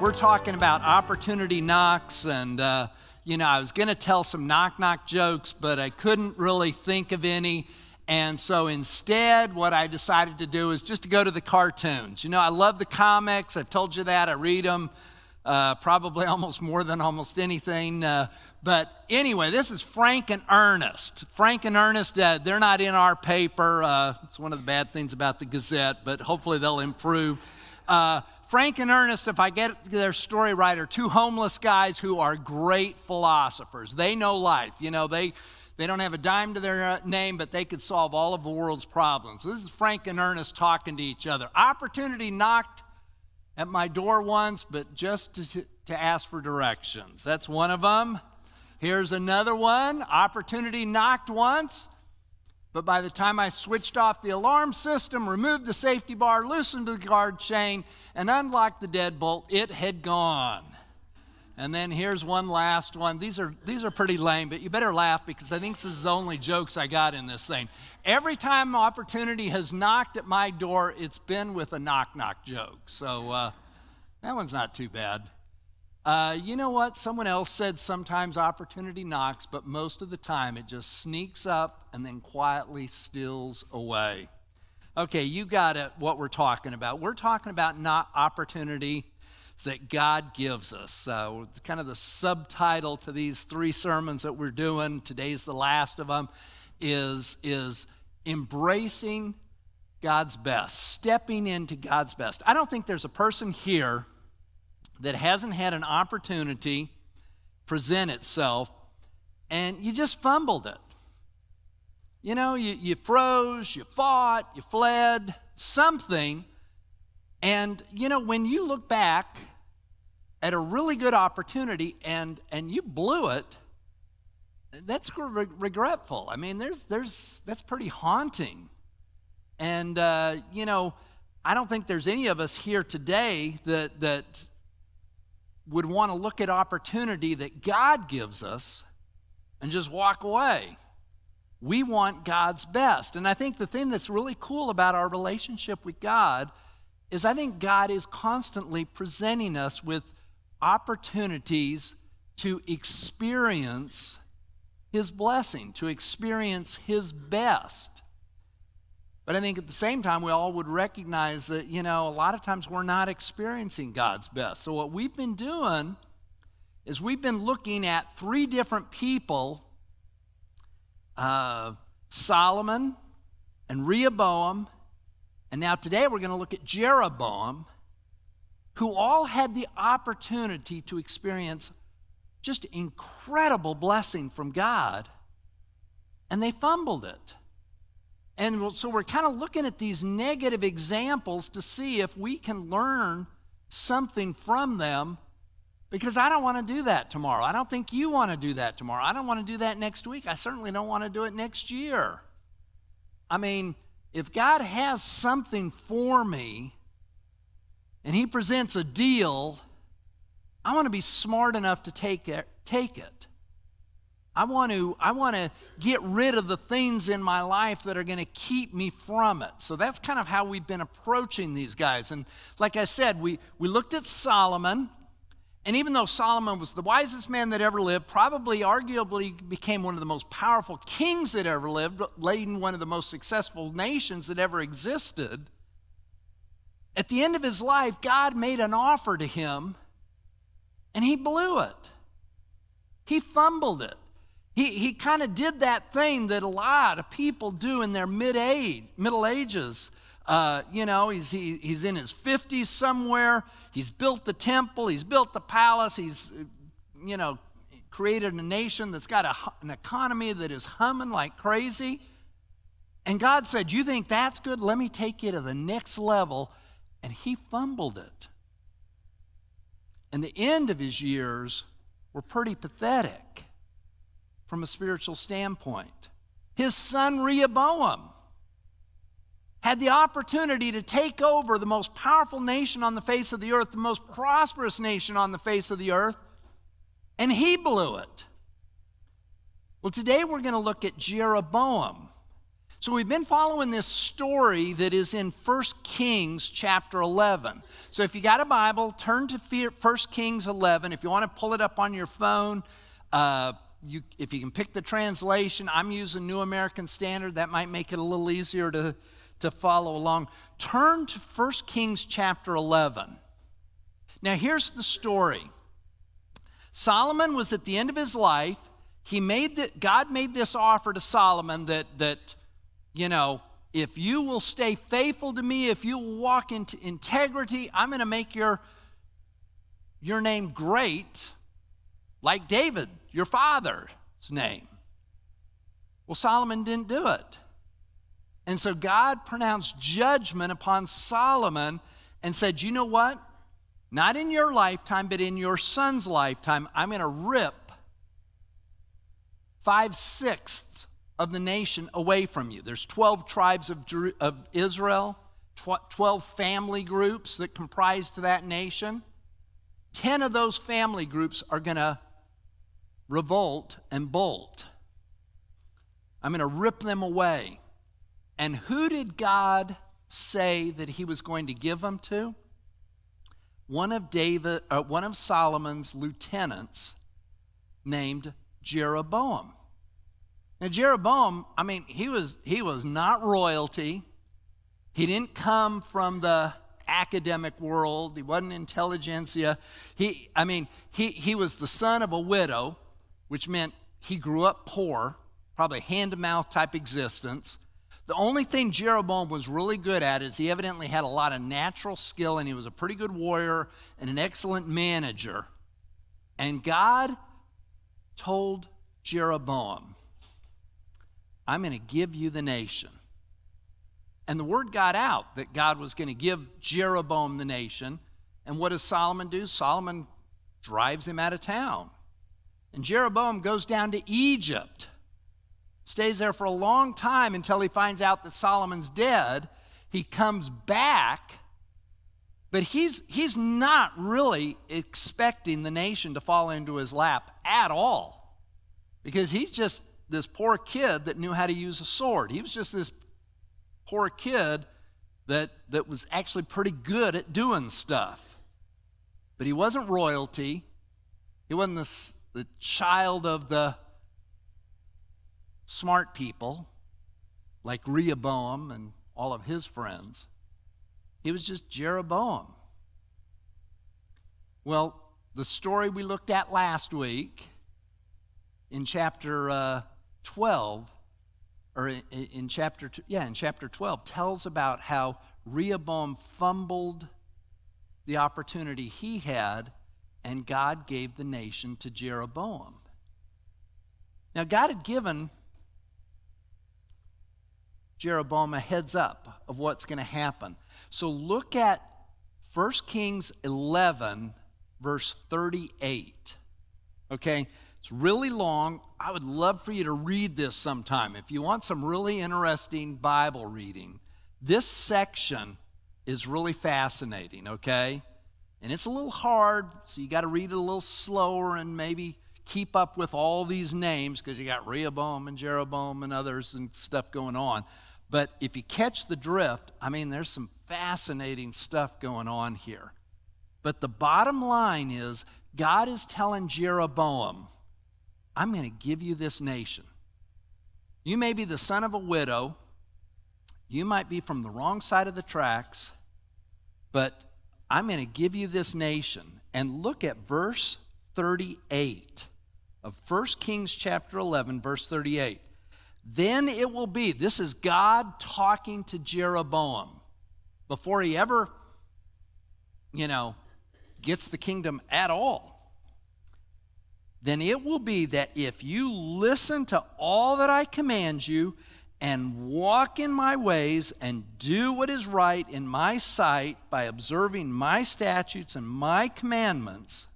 We're talking about opportunity knocks, and I was going to tell some knock-knock jokes, but I couldn't really think of any. And so instead, what I decided to do is just to go to the cartoons. I love the comics. I've told you that. I read them probably almost more than almost anything. But anyway, this is Frank and Ernest. Frank and Ernest, they're not in our paper. It's one of the bad things about the Gazette, but hopefully they'll improve. Frank and Ernest, if I get their story right, are two homeless guys who are great philosophers. They know life. They don't have a dime to their name, but they could solve all of the world's problems. So this is Frank and Ernest talking to each other. Opportunity knocked at my door once, but just to ask for directions. That's one of them. Here's another one. Opportunity knocked once, but by the time I switched off the alarm system, removed the safety bar, loosened the guard chain, and unlocked the deadbolt, it had gone. And then here's one last one. These are pretty lame, but you better laugh because I think this is the only jokes I got in this thing. Every time opportunity has knocked at my door, it's been with a knock-knock joke. So that one's not too bad. You know what? Someone else said sometimes opportunity knocks, but most of the time it just sneaks up and then quietly steals away. Okay, you got it, what we're talking about. We're talking about not opportunity that God gives us. Kind of the subtitle to these 3 sermons that we're doing, today's the last of them, is embracing God's best, stepping into God's best. I don't think there's a person here that hasn't had an opportunity present itself and you just fumbled it. You froze, you fought, you fled, something. And, when you look back at a really good opportunity and you blew it, that's regretful. I mean, that's pretty haunting. And, I don't think there's any of us here today that would want to look at opportunity that God gives us and just walk away. We want God's best. And I think the thing that's really cool about our relationship with God is I think God is constantly presenting us with opportunities to experience His blessing, to experience His best. But I think at the same time, we all would recognize that, a lot of times we're not experiencing God's best. So what we've been doing is we've been looking at 3 different people, Solomon and Rehoboam, and now today we're going to look at Jeroboam, who all had the opportunity to experience just incredible blessing from God, and they fumbled it. And so we're kind of looking at these negative examples to see if we can learn something from them, because I don't want to do that tomorrow. I don't think you want to do that tomorrow. I don't want to do that next week. I certainly don't want to do it next year. I mean, if God has something for me and He presents a deal, I want to be smart enough to take it. I want to get rid of the things in my life that are going to keep me from it. So that's kind of how we've been approaching these guys. And like I said, we looked at Solomon, and even though Solomon was the wisest man that ever lived, probably arguably became one of the most powerful kings that ever lived, leading one of the most successful nations that ever existed, at the end of his life, God made an offer to him, and he blew it. He fumbled it. He kind of did that thing that a lot of people do in their middle ages. He's in his 50s somewhere. He's built the temple. He's built the palace. He's, created a nation that's got an economy that is humming like crazy. And God said, you think that's good? Let me take you to the next level. And he fumbled it. And the end of his years were pretty pathetic from a spiritual standpoint. His son Rehoboam had the opportunity to take over the most powerful nation on the face of the earth, the most prosperous nation on the face of the earth, and he blew it. Well, today we're going to look at Jeroboam. So we've been following this story that is in 1 Kings chapter 11. So if you got a Bible, turn to 1 Kings 11. If you want to pull it up on your phone, if you can pick the translation, I'm using New American Standard. That might make it a little easier to follow along. Turn to 1 Kings chapter 11. Now here's the story. Solomon was at the end of his life. God made this offer to Solomon that if you will stay faithful to me, if you will walk into integrity, I'm going to make your name great, like David, your father's name. Well, Solomon didn't do it. And so God pronounced judgment upon Solomon and said, you know what? Not in your lifetime, but in your son's lifetime, I'm going to rip 5/6 of the nation away from you. There's 12 tribes of Israel, 12 family groups that comprised that nation. 10 of those family groups are going to revolt and bolt. I'm going to rip them away. And who did God say that he was going to give them to? One of Solomon's lieutenants named Jeroboam. Now Jeroboam, he was not royalty. He didn't come from the academic world. He wasn't intelligentsia. He was the son of a widow, which meant he grew up poor, probably hand-to-mouth type existence. The only thing Jeroboam was really good at is he evidently had a lot of natural skill, and he was a pretty good warrior and an excellent manager. And God told Jeroboam, I'm going to give you the nation. And the word got out that God was going to give Jeroboam the nation. And what does Solomon do? Solomon drives him out of town. And Jeroboam goes down to Egypt, stays there for a long time until he finds out that Solomon's dead. He comes back, but he's not really expecting the nation to fall into his lap at all, because he's just this poor kid that knew how to use a sword. He was just this poor kid that was actually pretty good at doing stuff. But he wasn't royalty. He wasn't the child of the smart people like Rehoboam and all of his friends. He was just Jeroboam. Well, the story we looked at last week in chapter 12, or in chapter 12, tells about how Rehoboam fumbled the opportunity he had, and God gave the nation to Jeroboam. Now, God had given Jeroboam a heads up of what's going to happen. So look at 1 Kings 11, verse 38. Okay? It's really long. I would love for you to read this sometime. If you want some really interesting Bible reading, this section is really fascinating, okay? And it's a little hard, so you got to read it a little slower and maybe keep up with all these names, because you got Rehoboam and Jeroboam and others and stuff going on. But if you catch the drift, there's some fascinating stuff going on here. But the bottom line is, God is telling Jeroboam, I'm going to give you this nation. You may be the son of a widow. You might be from the wrong side of the tracks, but I'm going to give you this nation. And look at verse 38 of 1 Kings chapter 11, verse 38. Then it will be, this is God talking to Jeroboam before he ever, gets the kingdom at all. Then it will be that if you listen to all that I command you and walk in my ways and do what is right in my sight by observing my statutes and my commandments,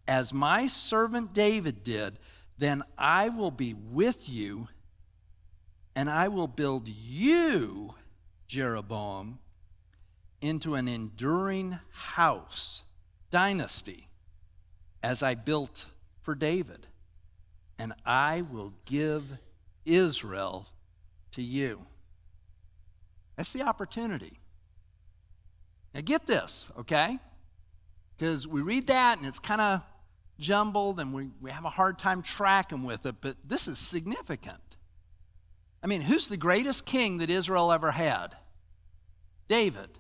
as my servant David did, then I will be with you, and I will build you, Jeroboam, into an enduring house, dynasty, as I built for David, and I will give Israel to you. That's the opportunity. Now get this, okay? Because we read that and it's kind of jumbled and we have a hard time tracking with it, but this is significant. I mean, who's the greatest king that Israel ever had? David.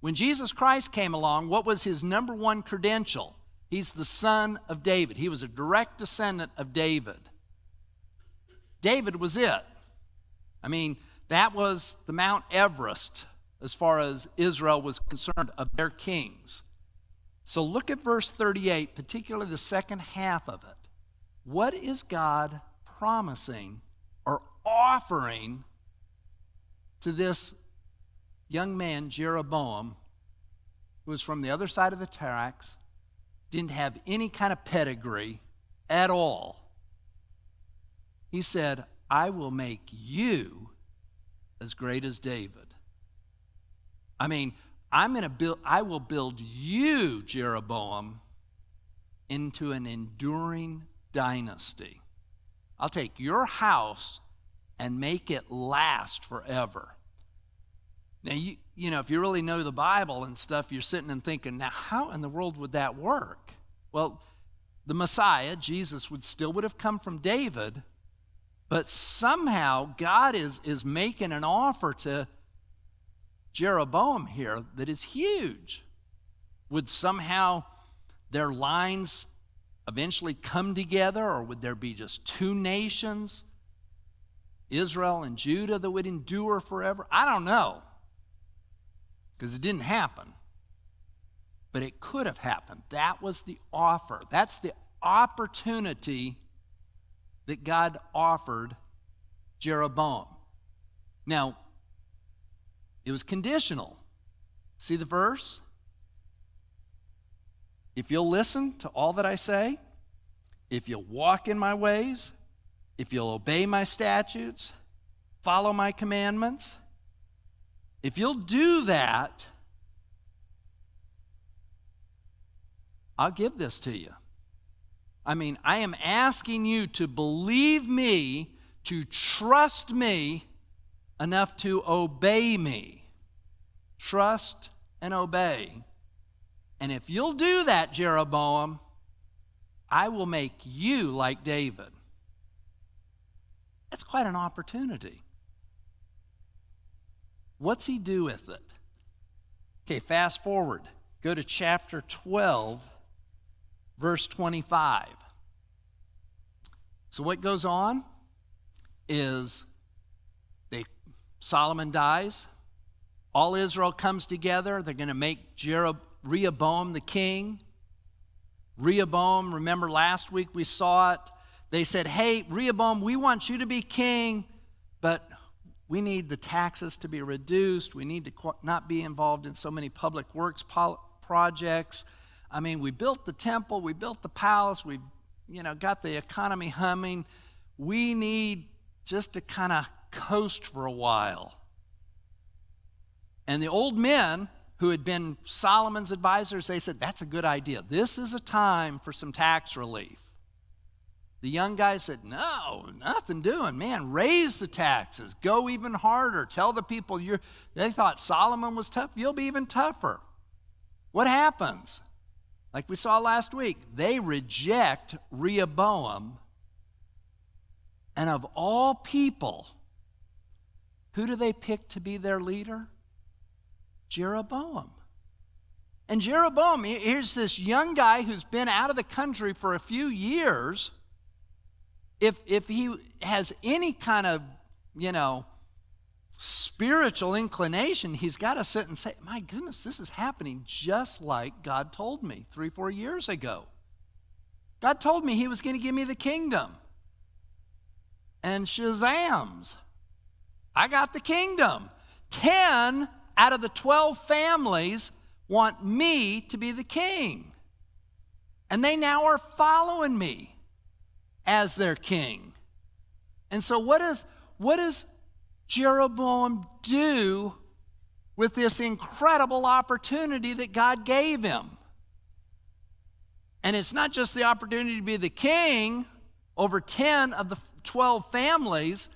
When Jesus Christ came along, what was his number one credential? He's the son of David. He was a direct descendant of David. David was it. I mean, that was the Mount Everest as far as Israel was concerned of their kings. So look at verse 38, particularly the second half of it. What is God promising or offering to this young man, Jeroboam, who was from the other side of the tracks, didn't have any kind of pedigree at all? He said, I will make you as great as David. I mean, I will build you, Jeroboam, into an enduring dynasty. I'll take your house and make it last forever. Now, you know, if you really know the Bible and stuff, you're sitting and thinking, now how in the world would that work? Well, the Messiah, Jesus, would have come from David, but somehow God is making an offer to Jeroboam here that is huge. Would somehow their lines eventually come together, or would there be just two nations, Israel and Judah, that would endure forever? I don't know, because it didn't happen. But it could have happened. That was the offer. That's the opportunity that God offered Jeroboam. Now, it was conditional. See the verse? If you'll listen to all that I say, if you'll walk in my ways, if you'll obey my statutes, follow my commandments, if you'll do that, I'll give this to you. I mean, I am asking you to believe me, to trust me enough to obey me. Trust and obey. And if you'll do that, Jeroboam, I will make you like David. That's quite an opportunity. What's he do with it? Okay, fast forward. Go to chapter 12, verse 25. So what goes on is Solomon dies. All Israel comes together. They're going to make Rehoboam the king. Rehoboam, remember last week we saw it. They said, hey, Rehoboam, we want you to be king, but we need the taxes to be reduced. We need to not be involved in so many public works projects. I mean, we built the temple, we built the palace, we got the economy humming. We need just to kind of coast for a while. And the old men who had been Solomon's advisors, they said, that's a good idea. This is a time for some tax relief. The young guys said, no, nothing doing. Man, raise the taxes. Go even harder. Tell the people they thought Solomon was tough. You'll be even tougher. What happens? Like we saw last week, they reject Rehoboam. And of all people, who do they pick to be their leader? Jeroboam. And Jeroboam, here's this young guy who's been out of the country for a few years. If he has any kind of, spiritual inclination, he's got to sit and say, my goodness, this is happening just like God told me 3-4 years ago. God told me he was going to give me the kingdom. And shazams, I got the kingdom. 10 out of the 12 families want me to be the king. And they now are following me as their king. And so what does Jeroboam do with this incredible opportunity that God gave him? And it's not just the opportunity to be the king over 10 of the 12 families,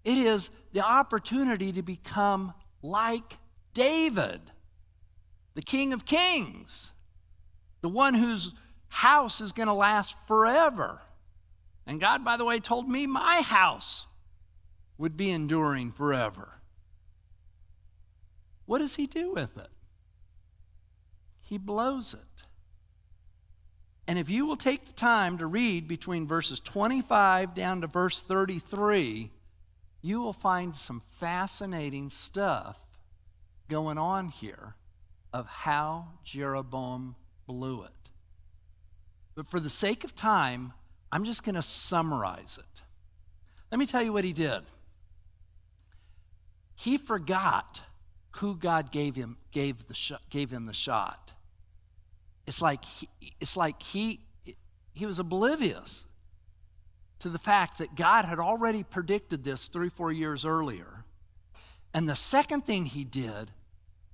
It is the opportunity to become like David, the King of Kings, the one whose house is going to last forever. And God, by the way, told me my house would be enduring forever. What does he do with it? He blows it. And if you will take the time to read between verses 25 down to verse 33, you will find some fascinating stuff going on here of how Jeroboam blew it. But for the sake of time, I'm just going to summarize it. Let me tell you what he did. He forgot who God gave him the shot. It's like he was oblivious to the fact that God had already predicted this 3-4 years earlier. And the second thing he did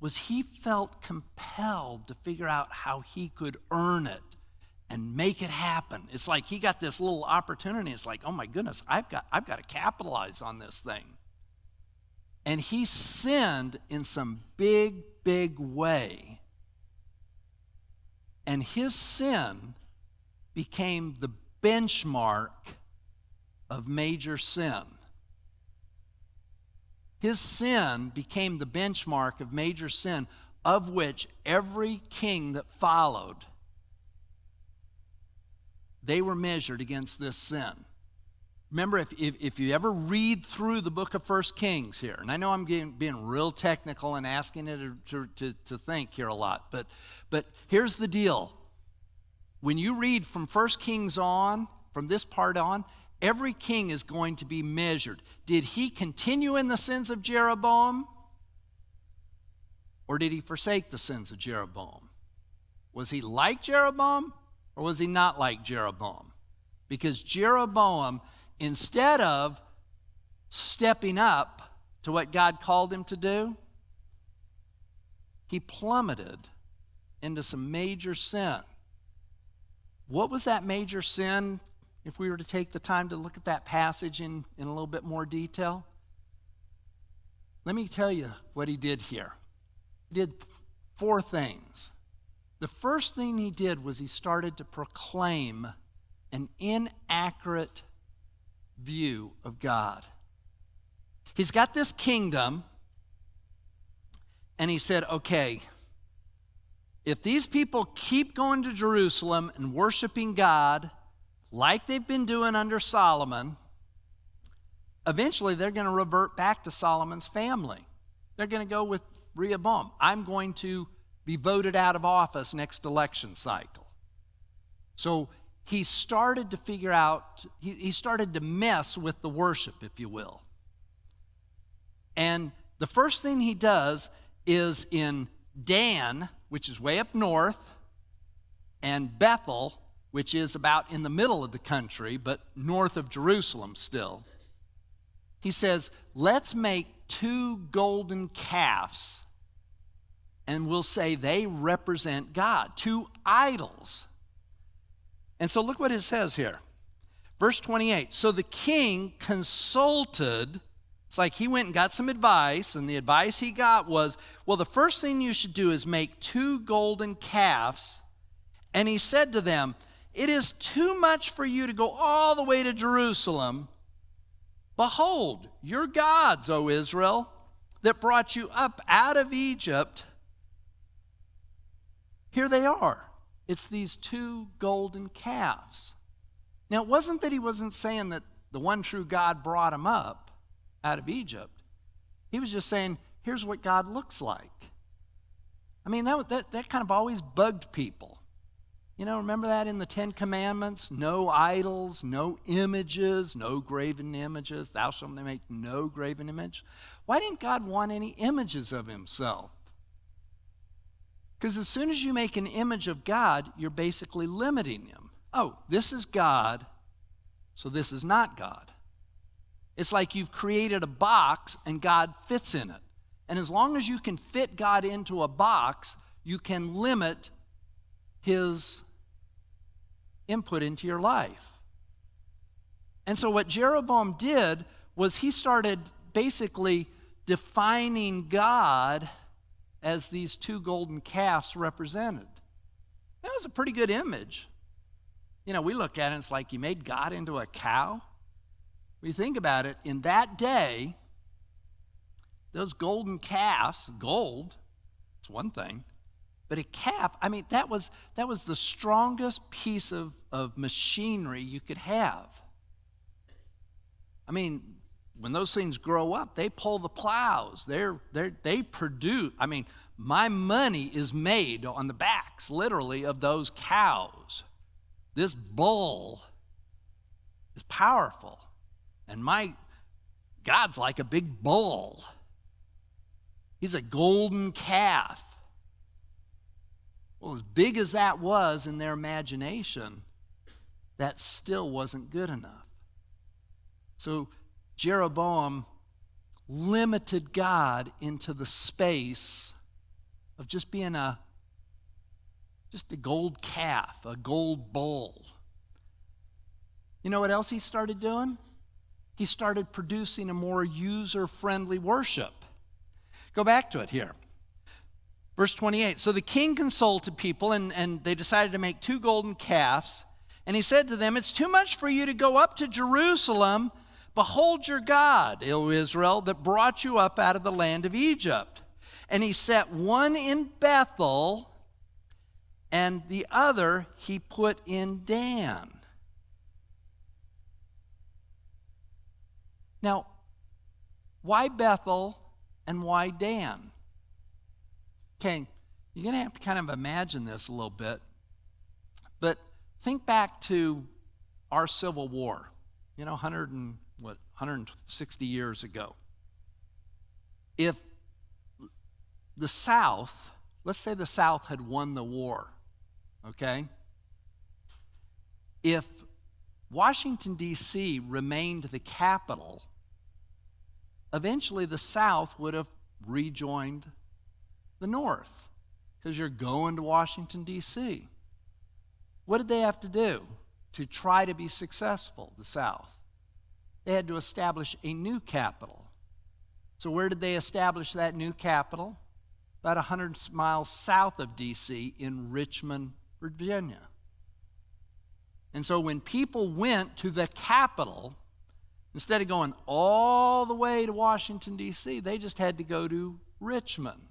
was he felt compelled to figure out how he could earn it and make it happen. It's like he got this little opportunity. It's like, oh my goodness, I've got to capitalize on this thing. And he sinned in some big way. And his sin became the benchmark of major sin. His sin became the benchmark of major sin, of which every king that followed, they were measured against this sin. Remember, if you ever read through the book of 1 Kings here, and I know I'm being real technical and asking it to think here a lot, but here's the deal. When you read from 1 Kings on, from this part on, every king is going to be measured. Did he continue in the sins of Jeroboam? Or did he forsake the sins of Jeroboam? Was he like Jeroboam? Or was he not like Jeroboam? Because Jeroboam, instead of stepping up to what God called him to do, he plummeted into some major sin. What was that major sin, if we were to take the time to look at that passage in a little bit more detail? Let me tell you what he did here. He did 4 things. The first thing he did was he started to proclaim an inaccurate view of God. He's got this kingdom, and he said, okay, if these people keep going to Jerusalem and worshiping God like they've been doing under Solomon, eventually they're going to revert back to Solomon's family. They're going to go with Rehoboam. I'm going to be voted out of office next election cycle. So he started to figure out, he started to mess with the worship, if you will. And the first thing he does is in Dan, which is way up north, and Bethel, which is about in the middle of the country, but north of Jerusalem still. He says, let's make 2 golden calves, and we'll say they represent God, 2 idols. And so look what it says here. Verse 28, so the king consulted. It's like he went and got some advice, and the advice he got was, well, the first thing you should do is make 2 golden calves. And he said to them, it is too much for you to go all the way to Jerusalem. Behold, your gods, O Israel, that brought you up out of Egypt, here they are. It's these 2 golden calves. Now, it wasn't that he wasn't saying that the one true God brought him up out of Egypt. He was just saying, here's what God looks like. I mean, that kind of always bugged people. You know, remember that in the 10 Commandments? No idols, no images, no graven images. Thou shalt make no graven image. Why didn't God want any images of himself? Because as soon as you make an image of God, you're basically limiting him. Oh, this is God, so this is not God. It's like you've created a box and God fits in it. And as long as you can fit God into a box, you can limit his input into your life. And so what Jeroboam did was he started basically defining God as these two golden calves represented. That was a pretty good image. You know, we look at it and it's like, you made God into a cow. When you think about it, in that day, those golden calves, gold, it's one thing, but a calf, I mean, that was the strongest piece of machinery you could have. I mean, when those things grow up, they pull the plows. They produce. I mean, my money is made on the backs, literally, of those cows. This bull is powerful, and my God's like a big bull. He's a golden calf. Well, as big as that was in their imagination, that still wasn't good enough. So Jeroboam limited God into the space of just being just a gold calf, a gold bull. You know what else he started doing? He started producing a more user-friendly worship. Go back to it here. Verse 28, so the king consulted people, and they decided to make 2 golden calves. And he said to them, it's too much for you to go up to Jerusalem. Behold your God, O Israel, that brought you up out of the land of Egypt. And he set one in Bethel, and the other he put in Dan. Now, why Bethel and why Dan? Okay, you're going to have to kind of imagine this a little bit. But think back to our Civil War, 160 years ago. If the South, let's say the South had won the war, okay? If Washington, D.C. remained the capital, eventually the South would have rejoined the North, because you're going to Washington, D.C. What did they have to do to try to be successful, the South? They had to establish a new capital. So where did they establish that new capital? About 100 miles south of D.C. in Richmond, Virginia. And so when people went to the capital, instead of going all the way to Washington, D.C., they just had to go to Richmond.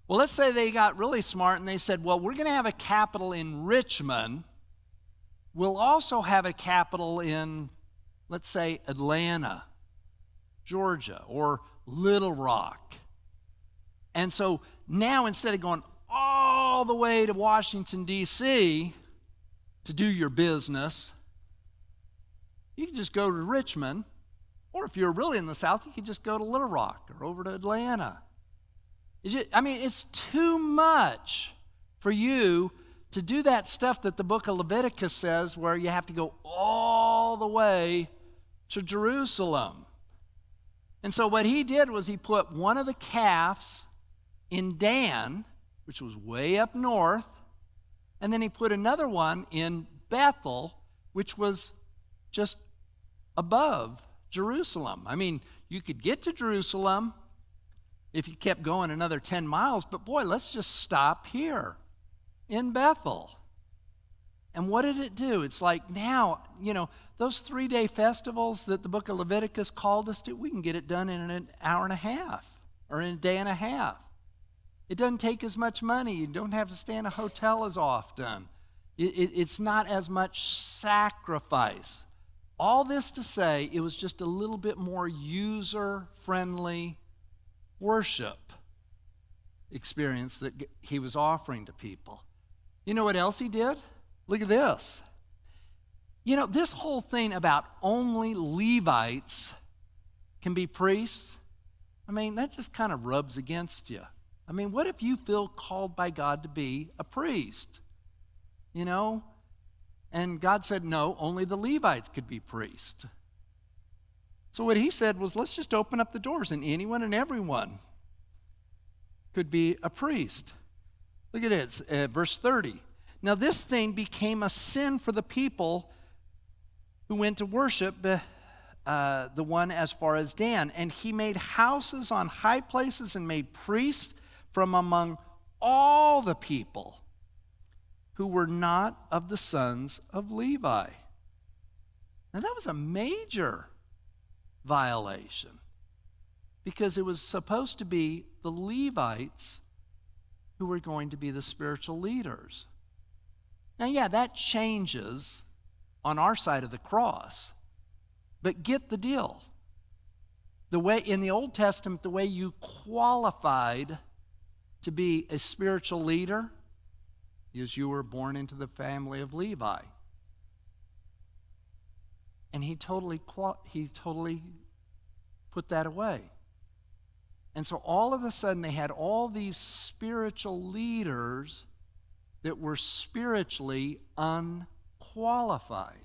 Well, let's say they got really smart and they said, well, we're going to have a capital in Richmond. We'll also have a capital in, let's say, Atlanta, Georgia, or Little Rock. And so now instead of going all the way to Washington, D.C. to do your business, you can just go to Richmond, or if you're really in the South, you can just go to Little Rock or over to Atlanta. It's too much for you to do that stuff that the book of Leviticus says, where you have to go all the way to Jerusalem. And so what he did was he put one of the calves in Dan, which was way up north, and then he put another one in Bethel, which was just above Jerusalem. I mean, you could get to Jerusalem if you kept going another 10 miles, but boy, let's just stop here in Bethel. And what did it do? It's like now, those 3-day festivals that the book of Leviticus called us to, we can get it done in an hour and a half or in a day and a half. It doesn't take as much money. You don't have to stay in a hotel as often. It's not as much sacrifice. All this to say, it was just a little bit more user-friendly worship experience that he was offering to people. You know what else he did? Look at this. This whole thing about only Levites can be priests, that just kind of rubs against you. What if you feel called by God to be a priest? And God said, no, only the Levites could be priests. So what he said was, let's just open up the doors, and anyone and everyone could be a priest. Look at it, verse 30. Now this thing became a sin for the people who went to worship the one as far as Dan. And he made houses on high places and made priests from among all the people who were not of the sons of Levi. Now that was a major violation, because it was supposed to be the Levites who were going to be the spiritual leaders. Now, yeah, that changes on our side of the cross, but get the deal. The way in the Old Testament, the way you qualified to be a spiritual leader is you were born into the family of Levi. And he totally put that away. And so all of a sudden they had all these spiritual leaders that were spiritually unqualified.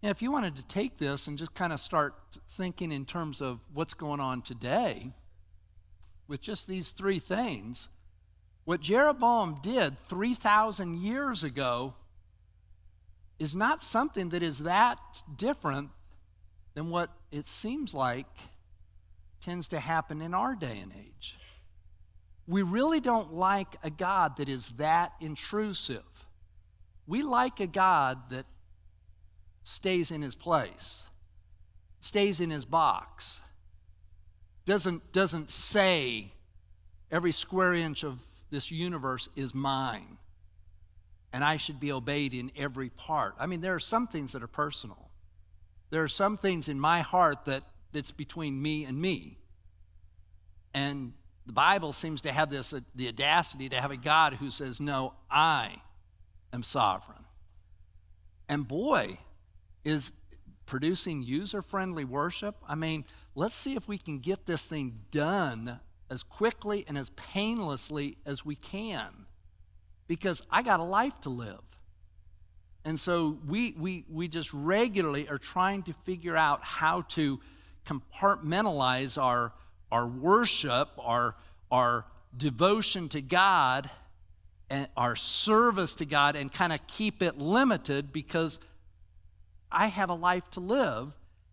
Now, if you wanted to take this and just kind of start thinking in terms of what's going on today with just these three things, what Jeroboam did 3,000 years ago is not something that is that different than what it seems like tends to happen in our day and age. We really don't like a God that is that intrusive. We like a God that stays in his place, stays in his box, doesn't say every square inch of this universe is mine and I should be obeyed in every part. I mean, there are some things that are personal. There are some things in my heart that's between me and me. And the Bible seems to have the audacity to have a God who says, no, I am sovereign. And boy, is producing user-friendly worship. I mean, let's see if we can get this thing done as quickly and as painlessly as we can, because I got a life to live. And so we just regularly are trying to figure out how to compartmentalize our worship, our devotion to God, and our service to God, and kind of keep it limited, because I have a life to live,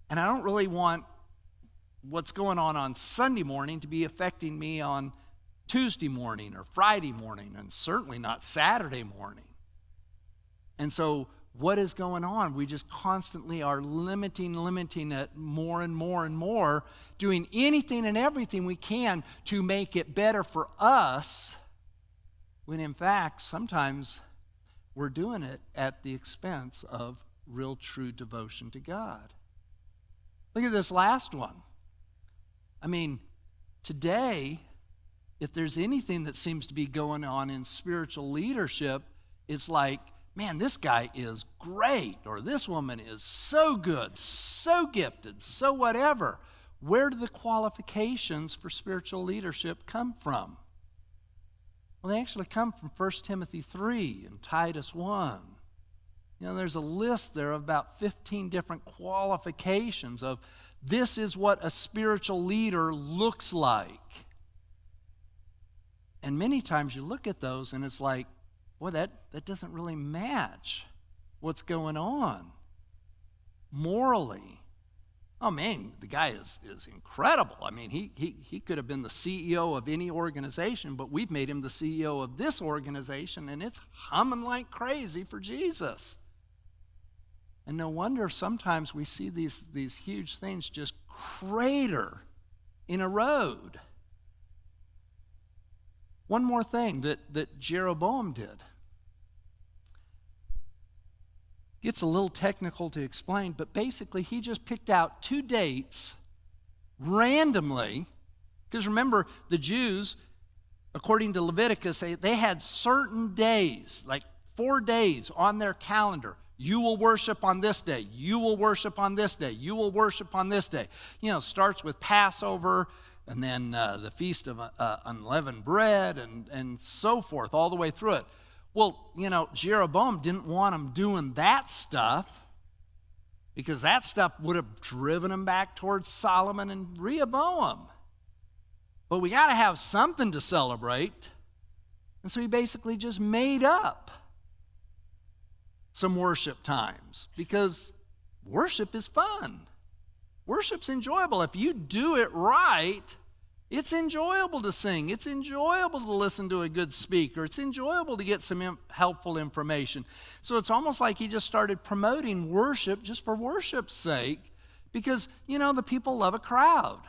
and I don't really want what's going on Sunday morning to be affecting me on Tuesday morning or Friday morning, and certainly not Saturday morning. And so what is going on? We just constantly are limiting it more and more and more, doing anything and everything we can to make it better for us, when in fact sometimes we're doing it at the expense of real true devotion to God. Look at this last one. I mean, today, if there's anything that seems to be going on in spiritual leadership, it's like, man, this guy is great, or this woman is so good, so gifted, so whatever. Where do the qualifications for spiritual leadership come from? Well, they actually come from 1 Timothy 3 and Titus 1. You know, there's a list there of about 15 different qualifications of this is what a spiritual leader looks like. And many times you look at those and it's like, boy, that doesn't really match what's going on morally. Oh man, the guy is incredible. I mean, he could have been the CEO of any organization, but we've made him the CEO of this organization, and it's humming like crazy for Jesus. And no wonder sometimes we see these huge things just crater in a road. One more thing that Jeroboam did. Gets a little technical to explain, but basically he just picked out 2 dates randomly, because remember, the Jews, according to Leviticus, they had certain days, like 4 days on their calendar. You will worship on this day. You will worship on this day. You will worship on this day. You know, starts with Passover, and then the Feast of Unleavened Bread, and so forth, all the way through it. Well, you know, Jeroboam didn't want them doing that stuff, because that stuff would have driven them back towards Solomon and Rehoboam. But we got to have something to celebrate. And so he basically just made up some worship times, because worship is fun. Worship's enjoyable. If you do it right, it's enjoyable to sing. It's enjoyable to listen to a good speaker. It's enjoyable to get some helpful information. So it's almost like he just started promoting worship just for worship's sake because, the people love a crowd.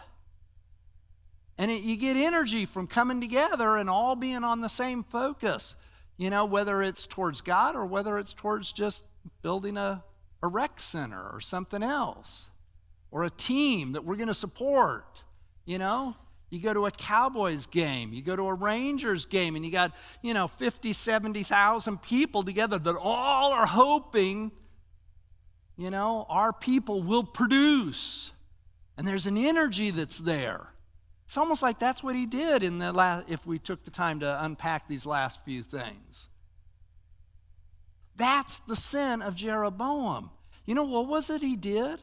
And you get energy from coming together and all being on the same focus, whether it's towards God or whether it's towards just building a rec center or something else or a team that we're going to support, You go to a Cowboys game, you go to a Rangers game, and you got, 50, 70,000 people together that all are hoping, our people will produce. And there's an energy that's there. It's almost like that's what he did if we took the time to unpack these last few things. That's the sin of Jeroboam. What was it he did?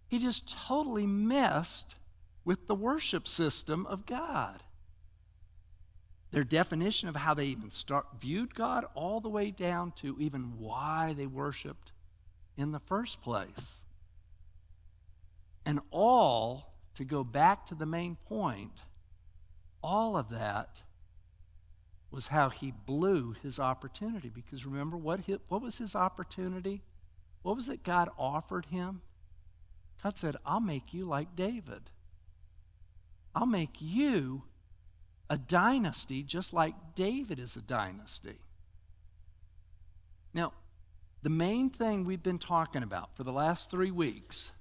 He just totally messed with the worship system of God. Their definition of how they even viewed God all the way down to even why they worshiped in the first place. And all, to go back to the main point, all of that was how he blew his opportunity. Because remember, what was his opportunity? What was it God offered him? God said, I'll make you like David. I'll make you a dynasty just like David is a dynasty. Now, the main thing we've been talking about for the last 3 weeks,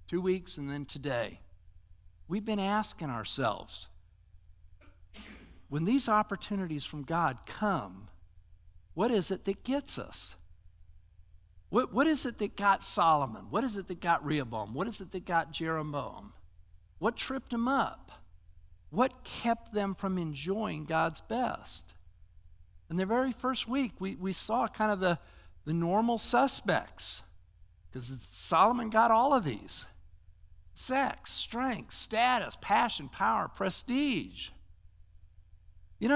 2 weeks and then today, we've been asking ourselves, when these opportunities from God come, what is it that gets us? What is it that got Solomon? What is it that got Rehoboam? What is it that got Jeroboam? What tripped them up? What kept them from enjoying God's best? In the very first week, we saw kind of the normal suspects, because Solomon got all of these. Sex, strength, status, passion, power, prestige. You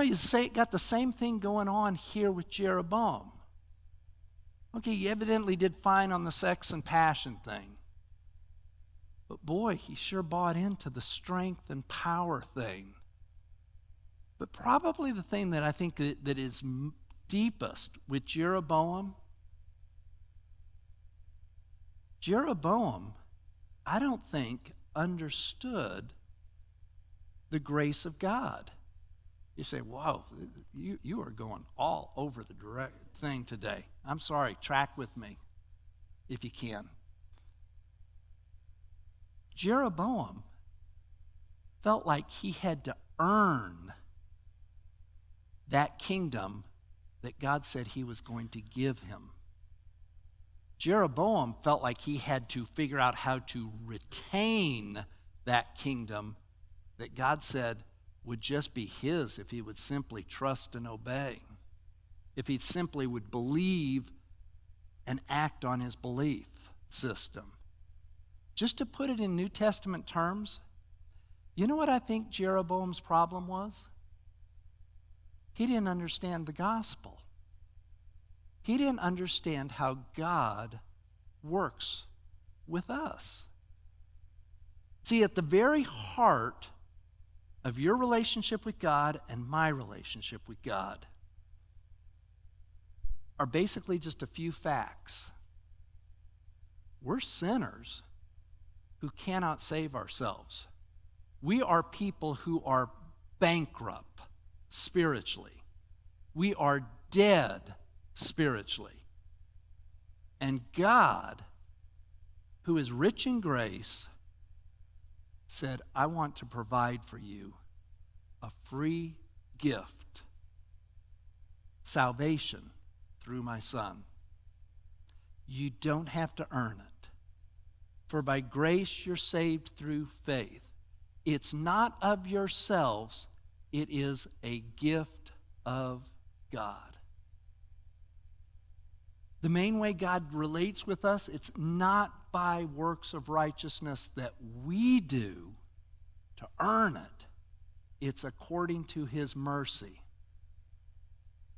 got the same thing going on here with Jeroboam. Okay, he evidently did fine on the sex and passion thing. But boy, he sure bought into the strength and power thing. But probably the thing that I think that is deepest with Jeroboam, I don't think, understood the grace of God. You say, wow, you are going all over the direct thing today. I'm sorry, track with me if you can. Jeroboam felt like he had to earn that kingdom that God said he was going to give him. Jeroboam felt like he had to figure out how to retain that kingdom that God said would just be his if he would simply trust and obey, if he simply would believe and act on his belief system. Just to put it in New Testament terms, you know what I think Jeroboam's problem was? He didn't understand the gospel. He didn't understand how God works with us. See, at the very heart of your relationship with God and my relationship with God are basically just a few facts. We're sinners who cannot save ourselves. We are people who are bankrupt spiritually. We are dead spiritually. And God, who is rich in grace, said, I want to provide for you a free gift, salvation through my Son. You don't have to earn it. For by grace you're saved through faith. It's not of yourselves, it is a gift of God. The main way God relates with us, it's not by works of righteousness that we do to earn it. It's according to his mercy.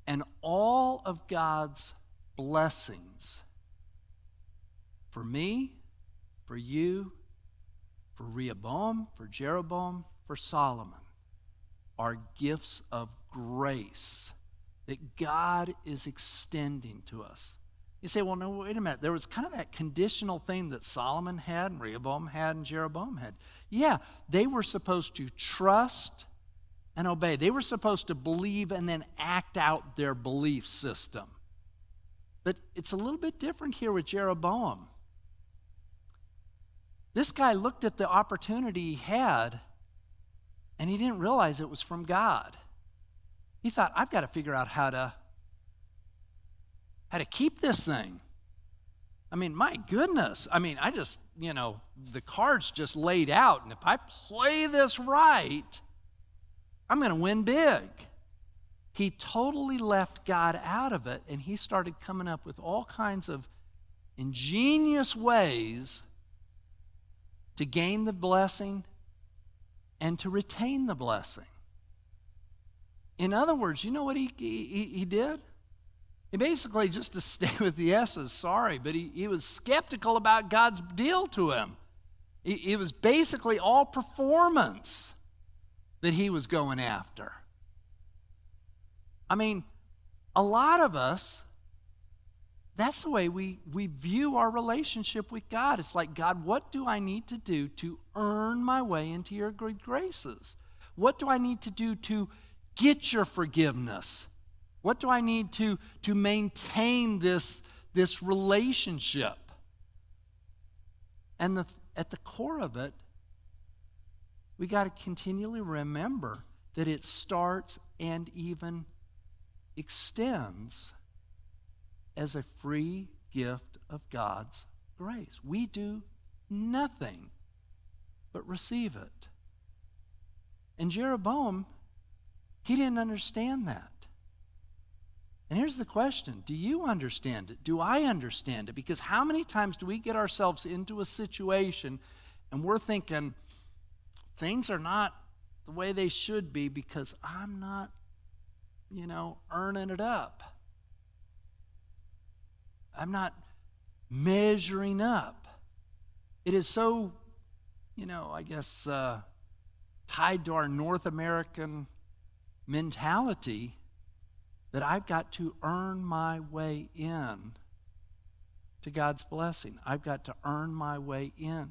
And all of God's blessings for me, for you, for Rehoboam, for Jeroboam, for Solomon, are gifts of grace that God is extending to us. You say, well, no, wait a minute. There was kind of that conditional thing that Solomon had and Rehoboam had and Jeroboam had. Yeah, they were supposed to trust and obey. They were supposed to believe and then act out their belief system. But it's a little bit different here with Jeroboam. This guy looked at the opportunity he had, and he didn't realize it was from God. He thought, I've got to figure out how to keep this thing. I mean, my goodness. I mean, the card's just laid out, and if I play this right, I'm going to win big. He totally left God out of it, and he started coming up with all kinds of ingenious ways to gain the blessing and to retain the blessing. In other words, you know what he did? He basically, just to stay with the S's, sorry, but he was skeptical about God's deal to him. It was basically all performance that he was going after. I mean, a lot of us, that's the way we view our relationship with God. It's like, God, what do I need to do to earn my way into your good graces? What do I need to do to get your forgiveness? What do I need to maintain this relationship? And at the core of it, we got to continually remember that it starts and even extends as a free gift of God's grace. We do nothing but receive it. And Jeroboam, he didn't understand that. And here's the question, do you understand it? Do I understand it? Because how many times do we get ourselves into a situation and we're thinking, things are not the way they should be because I'm not, earning it up. I'm not measuring up. It is so, tied to our North American mentality that I've got to earn my way in to God's blessing. I've got to earn my way in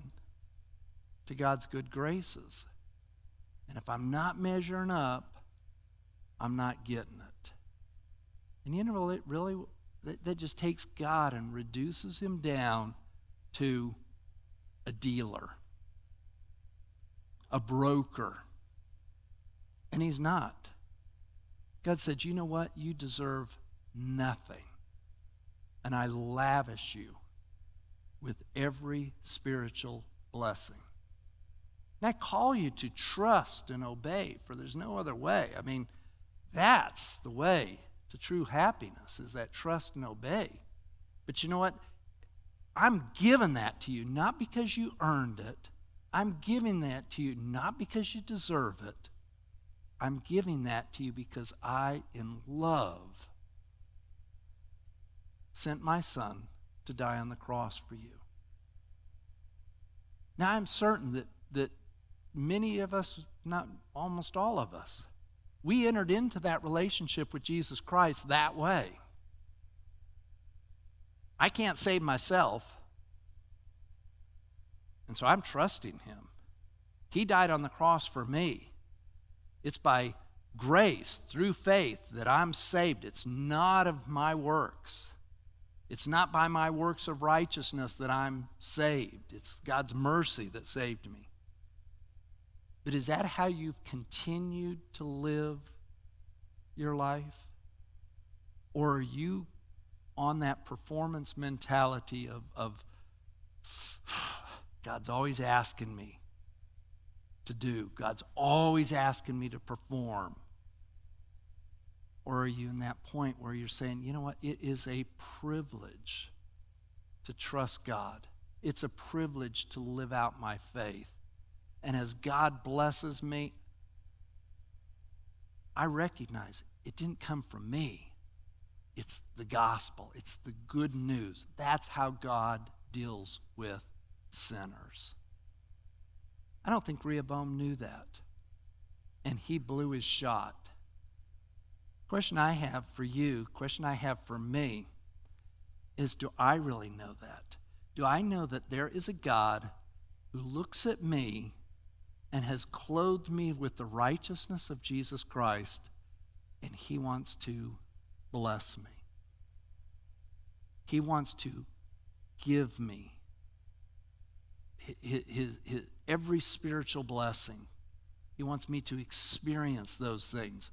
to God's good graces. And if I'm not measuring up, I'm not getting it. And really, that just takes God and reduces him down to a dealer, a broker. And he's not. God said, you know what? You deserve nothing. And I lavish you with every spiritual blessing. And I call you to trust and obey, for there's no other way. I mean, that's the way to true happiness, is that trust and obey. But you know what? I'm giving that to you not because you earned it. I'm giving that to you not because you deserve it. I'm giving that to you because I, in love, sent my son to die on the cross for you. Now, I'm certain that many of us, not almost all of us, we entered into that relationship with Jesus Christ that way. I can't save myself, and so I'm trusting him. He died on the cross for me. It's by grace, through faith, that I'm saved. It's not of my works. It's not by my works of righteousness that I'm saved. It's God's mercy that saved me. But is that how you've continued to live your life? Or are you on that performance mentality of God's always asking me to do. God's always asking me to perform. Or are you in that point where you're saying, you know what, it is a privilege to trust God. It's a privilege to live out my faith. And as God blesses me, I recognize it didn't come from me. It's the gospel. It's the good news. That's how God deals with sinners. I don't think Rehoboam knew that, and he blew his shot. Question I have for you, question I have for me, is do I really know that? Do I know that there is a God who looks at me and has clothed me with the righteousness of Jesus Christ, and he wants to bless me? He wants to give me his every spiritual blessing. He wants me to experience those things.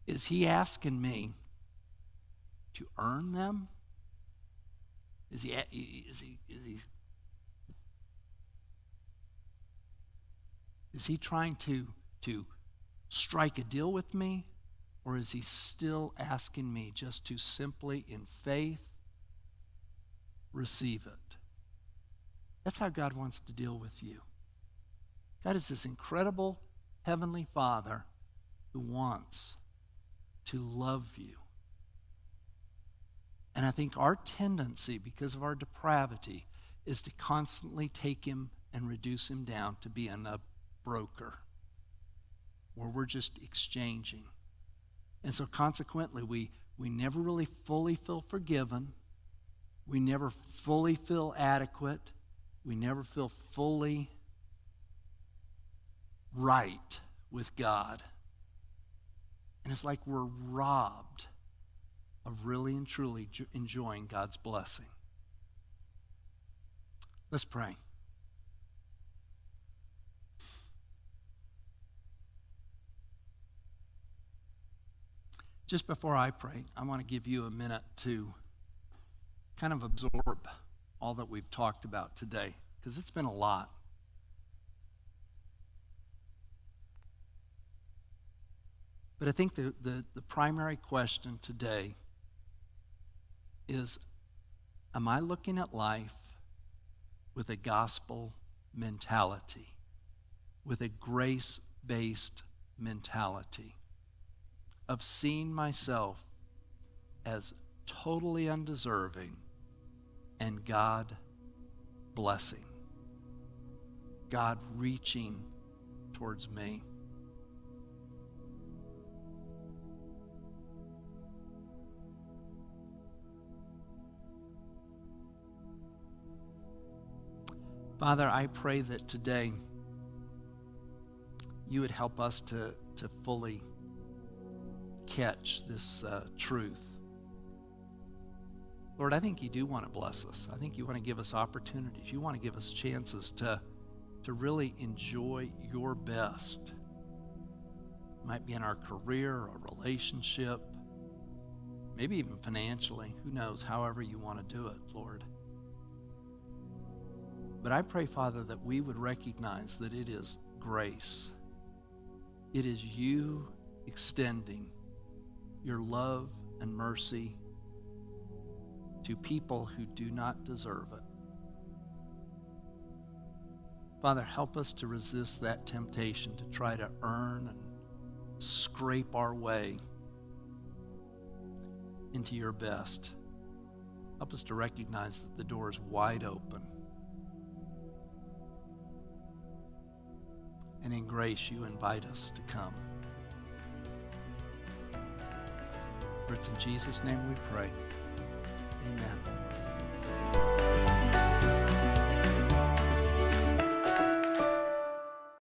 Is he asking me to earn them? Is he trying to strike a deal with me? Or is he still asking me just to simply, in faith, receive it? That's how God wants to deal with you. God is this incredible heavenly Father who wants to love you. And I think our tendency, because of our depravity, is to constantly take him and reduce him down to being a broker, where we're just exchanging. And so consequently, we never really fully feel forgiven. We never fully feel adequate. We never feel fully right with God. And it's like we're robbed of really and truly enjoying God's blessing. Let's pray. Just before I pray, I want to give you a minute to kind of absorb all that we've talked about today, because it's been a lot. But I think the primary question today is, am I looking at life with a gospel mentality, with a grace-based mentality of seeing myself as totally undeserving and God blessing, God reaching towards me? Father, I pray that today you would help us to fully catch this truth. Lord, I think you do want to bless us. I think you want to give us opportunities. You want to give us chances to really enjoy your best. It might be in our career or relationship, maybe even financially. Who knows, however you want to do it, Lord. But I pray, Father, that we would recognize that it is grace. It is you extending your love and mercy to people who do not deserve it. Father, help us to resist that temptation to try to earn and scrape our way into your best. Help us to recognize that the door is wide open. And in grace, you invite us to come. For it's in Jesus' name we pray. Amen.